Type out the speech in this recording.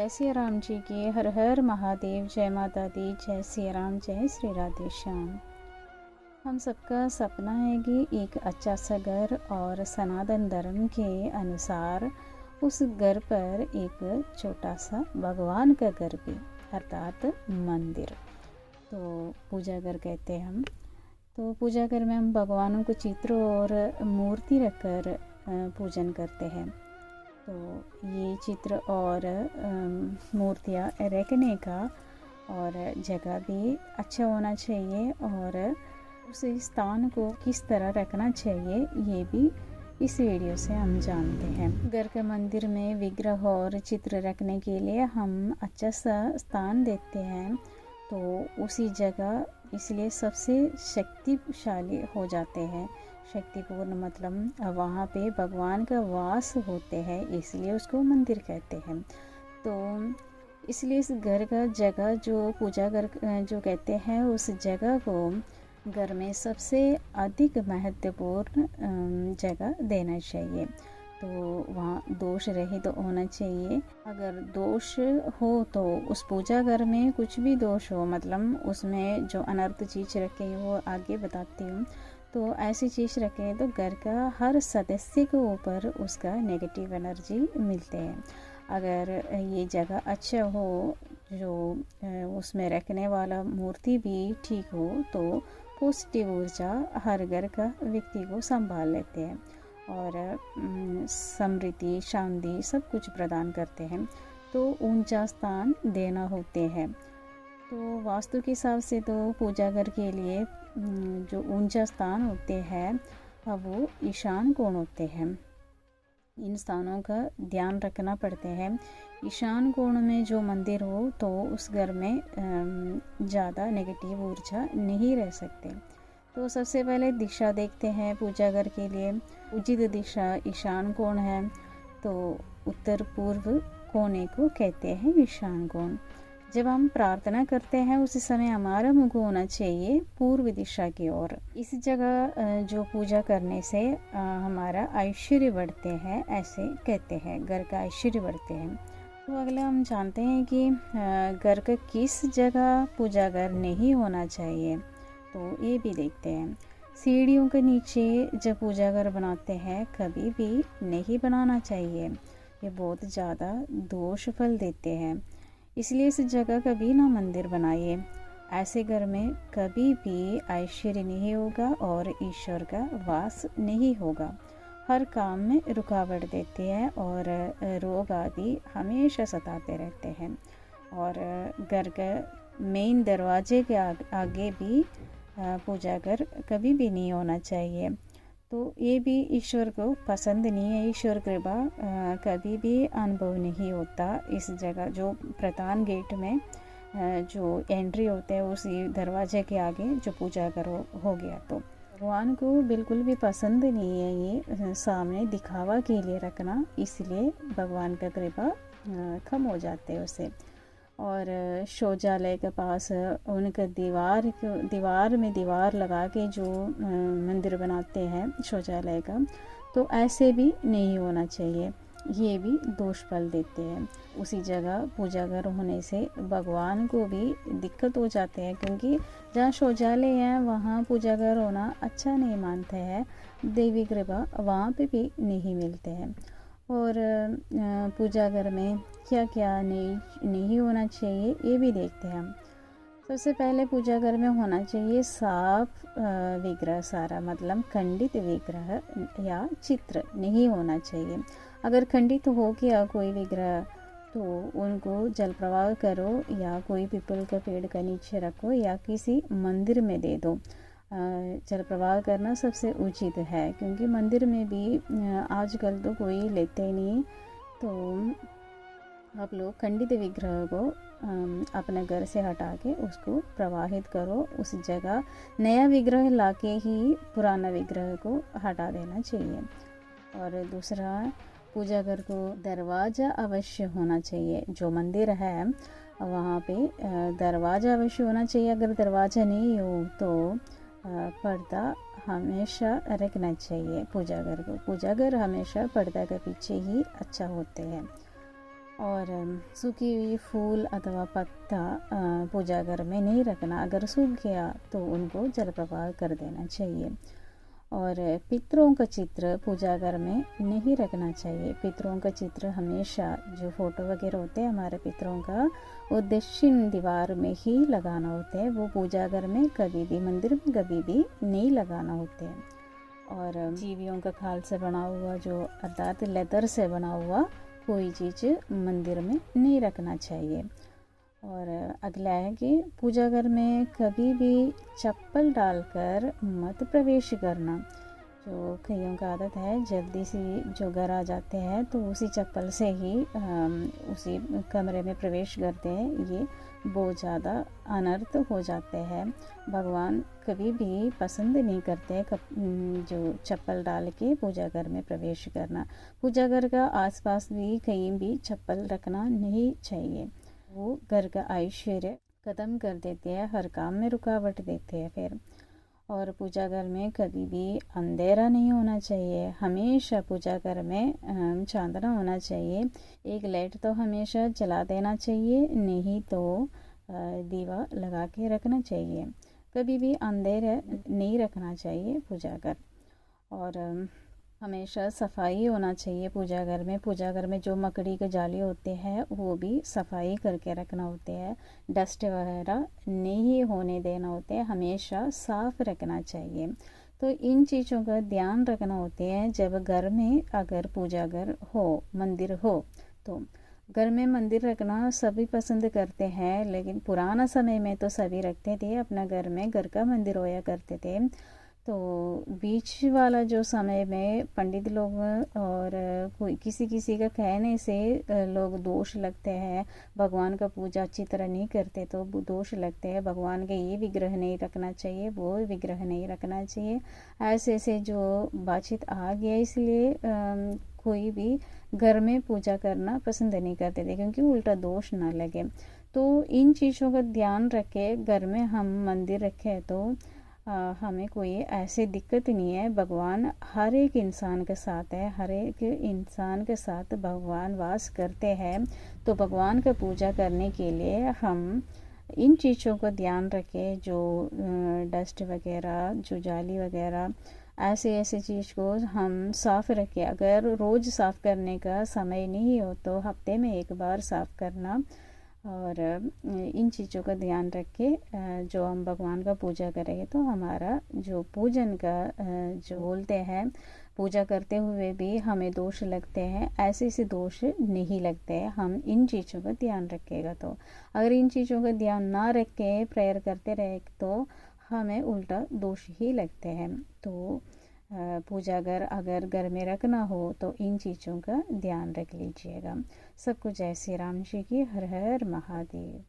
जय श्री राम जी की हर हर महादेव। जय माता दी, जय श्री राम, जय श्री राधे श्याम। हम सबका सपना है कि एक अच्छा सा घर और सनातन धर्म के अनुसार उस घर पर एक छोटा सा भगवान का घर भी, अर्थात मंदिर, तो पूजा घर कहते हैं हम। तो पूजा घर में हम भगवानों को चित्र और मूर्ति रखकर पूजन करते हैं। तो ये चित्र और मूर्तियाँ रखने का और जगह भी अच्छा होना चाहिए और उस स्थान को किस तरह रखना चाहिए ये भी इस वीडियो से हम जानते हैं। घर के मंदिर में विग्रह और चित्र रखने के लिए हम अच्छा सा स्थान देते हैं, तो उसी जगह इसलिए सबसे शक्तिशाली हो जाते हैं। शक्तिपूर्ण मतलब वहाँ पे भगवान का वास होते हैं, इसलिए उसको मंदिर कहते हैं। तो इसलिए इस घर का जगह जो पूजा घर जो कहते हैं, उस जगह को घर में सबसे अधिक महत्वपूर्ण जगह देना चाहिए। तो वहाँ दोष रहित तो होना चाहिए। अगर दोष हो तो उस पूजा घर में कुछ भी दोष हो, मतलब उसमें जो अनर्थ चीज़ रखे वो आगे बताती हूँ। तो ऐसी चीज़ रखें तो घर का हर सदस्य के ऊपर उसका नेगेटिव एनर्जी मिलते हैं। अगर ये जगह अच्छा हो, जो उसमें रखने वाला मूर्ति भी ठीक हो, तो पॉजिटिव ऊर्जा हर घर का व्यक्ति को संभाल लेते हैं और समृद्धि, शांति सब कुछ प्रदान करते हैं। तो ऊंचा स्थान देना होते हैं। तो वास्तु के हिसाब से तो पूजा घर के लिए जो ऊंचा स्थान होते हैं वो ईशान कोण होते हैं। इन स्थानों का ध्यान रखना पड़ते हैं। ईशान कोण में जो मंदिर हो तो उस घर में ज़्यादा नेगेटिव ऊर्जा नहीं रह सकते। तो सबसे पहले दिशा देखते हैं पूजा घर के लिए। उचित दिशा ईशान कोण है, तो उत्तर पूर्व कोने को कहते हैं ईशान कोण। जब हम प्रार्थना करते हैं उस समय हमारा मुख होना चाहिए पूर्व दिशा की ओर। इस जगह जो पूजा करने से हमारा ऐश्वर्य बढ़ते हैं, ऐसे कहते हैं, घर का ऐश्वर्य बढ़ते हैं। तो अगला हम जानते हैं कि घर का किस जगह पूजा घर नहीं होना चाहिए, तो ये भी देखते हैं। सीढ़ियों के नीचे जब पूजा घर बनाते हैं कभी भी नहीं बनाना चाहिए, ये बहुत ज़्यादा दोष फल देते हैं। इसलिए इस जगह कभी ना मंदिर बनाइए। ऐसे घर में कभी भी ऐश्वर्य नहीं होगा और ईश्वर का वास नहीं होगा। हर काम में रुकावट देते हैं और रोग आदि हमेशा सताते रहते हैं। और घर का मेन दरवाजे के आगे भी पूजा घर कभी भी नहीं होना चाहिए। तो ये भी ईश्वर को पसंद नहीं है। ईश्वर कृपा कभी भी अनुभव नहीं होता इस जगह। जो प्रधान गेट में जो एंट्री होते हैं उसी दरवाजे के आगे जो पूजा घर हो गया, तो भगवान को बिल्कुल भी पसंद नहीं है ये सामने दिखावा के लिए रखना, इसलिए भगवान का कृपा कम हो जाते हैं उससे। और शौचालय के पास उनका दीवार में दीवार लगा के जो मंदिर बनाते हैं शौचालय का, तो ऐसे भी नहीं होना चाहिए, ये भी दोष फल देते हैं। उसी जगह पूजा घर होने से भगवान को भी दिक्कत हो जाते हैं, क्योंकि जहाँ शौचालय है वहाँ पूजा घर होना अच्छा नहीं मानते हैं। देवी कृपा वहाँ पे भी नहीं मिलते हैं। और पूजा घर में क्या क्या नहीं होना चाहिए ये भी देखते हैं हम। सबसे पहले पूजा घर में होना चाहिए साफ विग्रह, सारा मतलब खंडित विग्रह या चित्र नहीं होना चाहिए। अगर खंडित हो गया कोई विग्रह तो उनको जल प्रवाह करो या कोई पीपल का पेड़ का नीचे रखो या किसी मंदिर में दे दो। जल प्रवाह करना सबसे उचित है, क्योंकि मंदिर में भी आजकल तो कोई लेते ही नहीं। तो आप लोग खंडित विग्रह को अपने घर से हटा के उसको प्रवाहित करो उस जगह। नया विग्रह लाके ही पुराना विग्रह को हटा देना चाहिए। और दूसरा, पूजा घर को दरवाज़ा अवश्य होना चाहिए। जो मंदिर है वहाँ पे दरवाज़ा अवश्य होना चाहिए। अगर दरवाज़ा नहीं हो तो पर्दा हमेशा रखना चाहिए पूजा घर को। पूजा घर हमेशा पर्दा के पीछे ही अच्छा होते हैं। और सूखी हुई फूल अथवा पत्ता पूजा घर में नहीं रखना। अगर सूख गया तो उनको जल प्रवाह कर देना चाहिए। और पितरों का चित्र पूजा घर में नहीं रखना चाहिए। पितरों का चित्र हमेशा जो फोटो वगैरह होते हैं हमारे पितरों का, वो दक्षिण दीवार में ही लगाना होते हैं। वो पूजा घर में कभी भी, मंदिर में कभी भी नहीं लगाना होते हैं। और जीवियों का खाल से बना हुआ, जो अर्थात लेदर से बना हुआ कोई चीज़ मंदिर में नहीं रखना चाहिए। और अगला है कि पूजा घर में कभी भी चप्पल डालकर मत प्रवेश करना। जो कईयों का आदत है जल्दी से जो घर आ जाते हैं तो उसी चप्पल से ही उसी कमरे में प्रवेश करते हैं। ये बहुत ज़्यादा अनर्थ हो जाते हैं। भगवान कभी भी पसंद नहीं करते जो चप्पल डाल के पूजा घर में प्रवेश करना। पूजा घर का आसपास भी कहीं भी चप्पल रखना नहीं चाहिए। वो घर का ऐश्वर्य ख़त्म कर देते हैं, हर काम में रुकावट देते हैं फिर। और पूजा घर में कभी भी अंधेरा नहीं होना चाहिए। हमेशा पूजा घर में चांदना होना चाहिए। एक लाइट तो हमेशा जला देना चाहिए, नहीं तो दीवा लगा के रखना चाहिए। कभी भी अंधेरा नहीं रखना चाहिए पूजा घर। और हमेशा सफाई होना चाहिए पूजा घर में। पूजा घर में जो मकड़ी के जाले होते हैं वो भी सफाई करके रखना होते हैं। डस्ट वगैरह नहीं होने देना होते हैं, हमेशा साफ रखना चाहिए। तो इन चीज़ों का ध्यान रखना होते हैं जब घर में अगर पूजा घर हो, मंदिर हो। तो घर में मंदिर रखना सभी पसंद करते हैं, लेकिन पुराना समय में तो सभी रखते थे अपना घर में, घर का मंदिर होया करते थे। तो बीच वाला जो समय में पंडित लोग और कोई किसी किसी का कहने से लोग दोष लगते हैं, भगवान का पूजा अच्छी तरह नहीं करते तो दोष लगते हैं। भगवान के ये विग्रह नहीं रखना चाहिए, वो विग्रह नहीं रखना चाहिए, ऐसे ऐसे जो बातचीत आ गया। इसलिए कोई भी घर में पूजा करना पसंद नहीं करते थे क्योंकि उल्टा दोष ना लगे। तो इन चीज़ों का ध्यान रखे घर में हम मंदिर रखें तो हमें कोई ऐसी दिक्कत नहीं है। भगवान हर एक इंसान के साथ है, हर एक इंसान के साथ भगवान वास करते हैं। तो भगवान का पूजा करने के लिए हम इन चीज़ों का ध्यान रखें, जो डस्ट वगैरह, जो जाली वगैरह, ऐसे ऐसे चीज़ को हम साफ़ रखें। अगर रोज़ साफ़ करने का समय नहीं हो तो हफ्ते में एक बार साफ़ करना। और इन चीज़ों का ध्यान रख के जो हम भगवान का पूजा करेंगे तो हमारा जो पूजन का जो बोलते हैं, पूजा करते हुए भी हमें दोष लगते हैं, ऐसे ऐसे दोष नहीं लगते हैं हम इन चीज़ों का ध्यान रखेगा तो। अगर इन चीज़ों का ध्यान ना रख के प्रेयर करते रहे तो हमें उल्टा दोष ही लगते हैं। तो पूजा घर अगर घर में रखना हो तो इन चीज़ों का ध्यान रख लीजिएगा। सबको जय श्री राम जी की। हर हर महादेव।